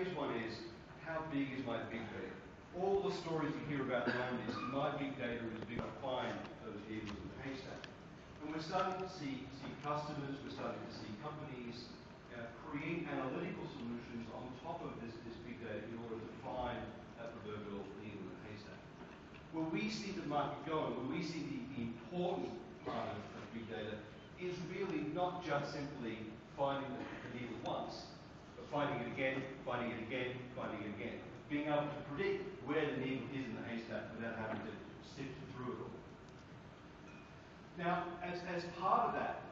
phase one is, how big is my big data? All the stories you hear about now is, my big data is big enough to find those needles in the haystack. And we're starting to see customers, we're starting to see companies create analytical solutions on top of this big data in order to find that proverbial needle in the haystack. Where we see the market going, where we see the important part of big data, is really not just simply finding the needle once, but finding it again, finding it again, finding it again. Being able to predict where the needle is in the haystack without having to sift through it all. Now, as part of that,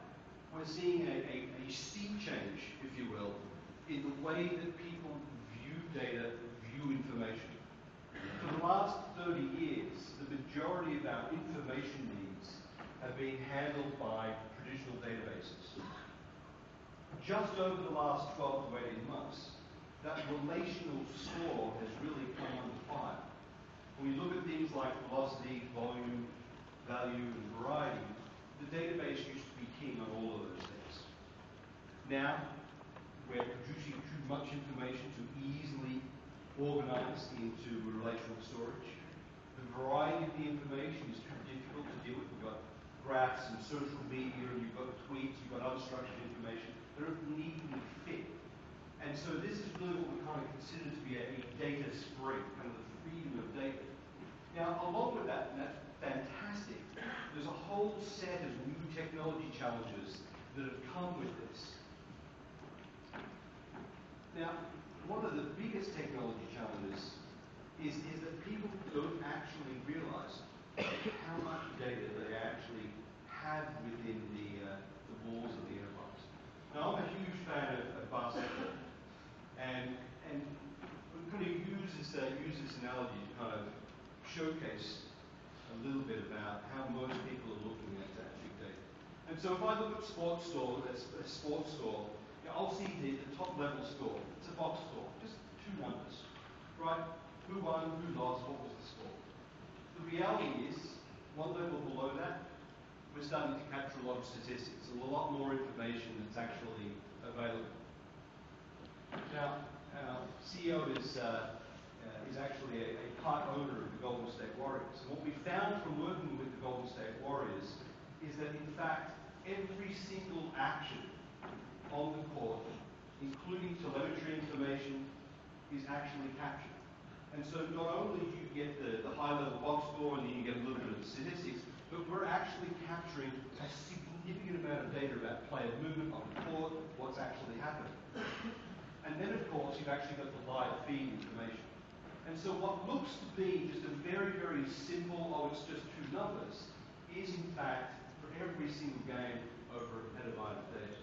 we're seeing a steep change, if you will, in the way that people view data, view information. For the last 30 years, the majority of our information needs have been handled by traditional databases. Just over the last 12 to 18 months, that relational score has really come under fire. When you look at things like velocity, volume, value, and variety, the database used to be king on all of those things. Now, we're producing too much information to easily organize into relational storage. The variety of the information is too difficult to deal with. We've got graphs and social media, and you've got tweets, you've got unstructured information. They don't neatly fit. And so this is really what we kind of consider to be a data spring, kind of the freedom of data. Now, along with that, and that's fantastic, there's a whole set of new technology challenges that have come with this. Now, one of the biggest technology challenges is that people don't actually realize how much data they actually have within the walls of the enterprise. Now, I'm a huge fan of basketball, and I'm going to use this analogy to kind of showcase a little bit about how most people are looking at big data. And so if I look at a sports store, I'll see the top level score. It's a box score, just two numbers, right? Who won, who lost, what was the score? The reality is, one level below that, we're starting to capture a lot of statistics, a lot more information that's actually available. Now, our CEO is actually a part owner of the Golden State Warriors. And what we found from working with the Golden State Warriors is that, in fact, every single action on the court, including telemetry information, is actually captured. And so not only do you get the high-level box score and then you get a little bit of the statistics, but we're actually capturing a significant amount of data about player movement on the court, what's actually happening. And then, of course, you've actually got the live feed information. And so what looks to be just a very, very simple, it's just two numbers, is in fact, for every single game, over a petabyte of data.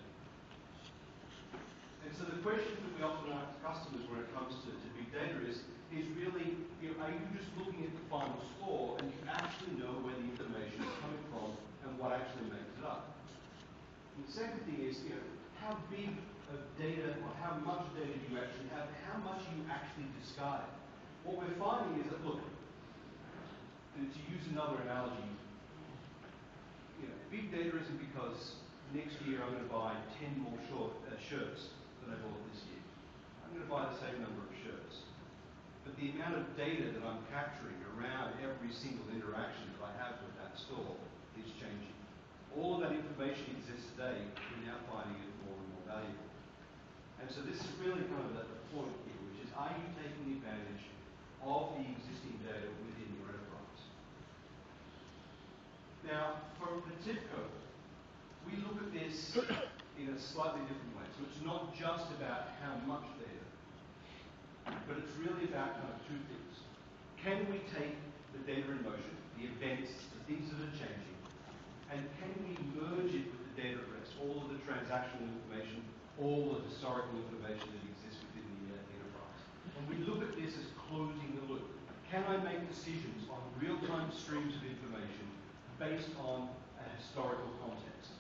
And so the question that we often ask customers when it comes to big data is really, are you just looking at the final score and you actually know where the information is coming from and what actually makes it up? And the second thing is, how big of data or how much data do you actually have, how much are you actually discarding? What we're finding is that, look, and to use another analogy, big data isn't because next year I'm going to buy 10 more shirts than I bought this year. I'm going to buy the same number of shirts. But the amount of data that I'm capturing around every single interaction that I have with that store is changing. All of that information exists today, we're now finding it more and more valuable. And so this is really kind of the point here, which is, are you taking advantage of the existing data within your enterprise? Now, from the TIBCO, we look at this in a slightly different way. So it's not just about how much data, but it's really about kind of two things. Can we take the data in motion, the events, the things that are changing, and can we merge it with the data at rest, all of the transactional information, all the historical information that exists within the enterprise? And we look at this as closing the loop. Can I make decisions on real-time streams of information based on a historical context?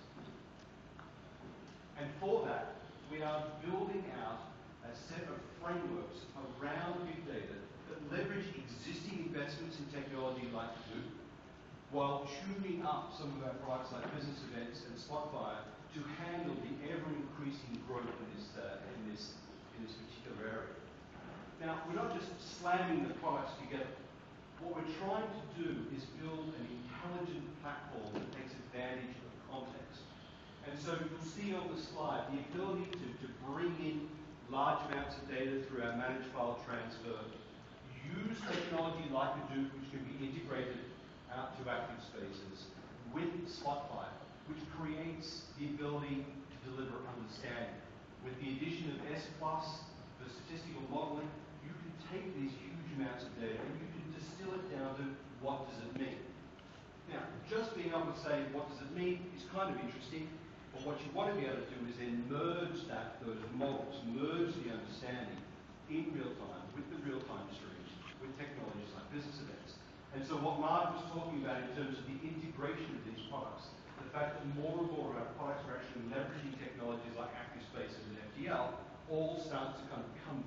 And for that, we are building out a set of frameworks around big data that leverage existing investments in technology like Hadoop, while tuning up some of our products like Business Events and Spotfire to handle the ever-increasing growth in this particular area. just slamming the products together. What we're trying to do is build an intelligent platform that takes advantage of context. And so you'll see on the slide the ability to bring in large amounts of data through our managed file transfer, use technology like Hadoop, which can be integrated out to active spaces, with Spotlight, which creates the ability to deliver understanding. With the addition of S+, for statistical modeling, you can take these huge amounts of data and you can distill it down to what does it mean. Now, just being able to say what does it mean is kind of interesting, but what you want to be able to do is then merge those models, merge the understanding in real time, with the real-time streams, with technologies like business events. And so what Mark was talking about in terms of the integration of these products, the fact that more and more of our products are actually leveraging technologies like active spaces and FTL, all starts to kind of come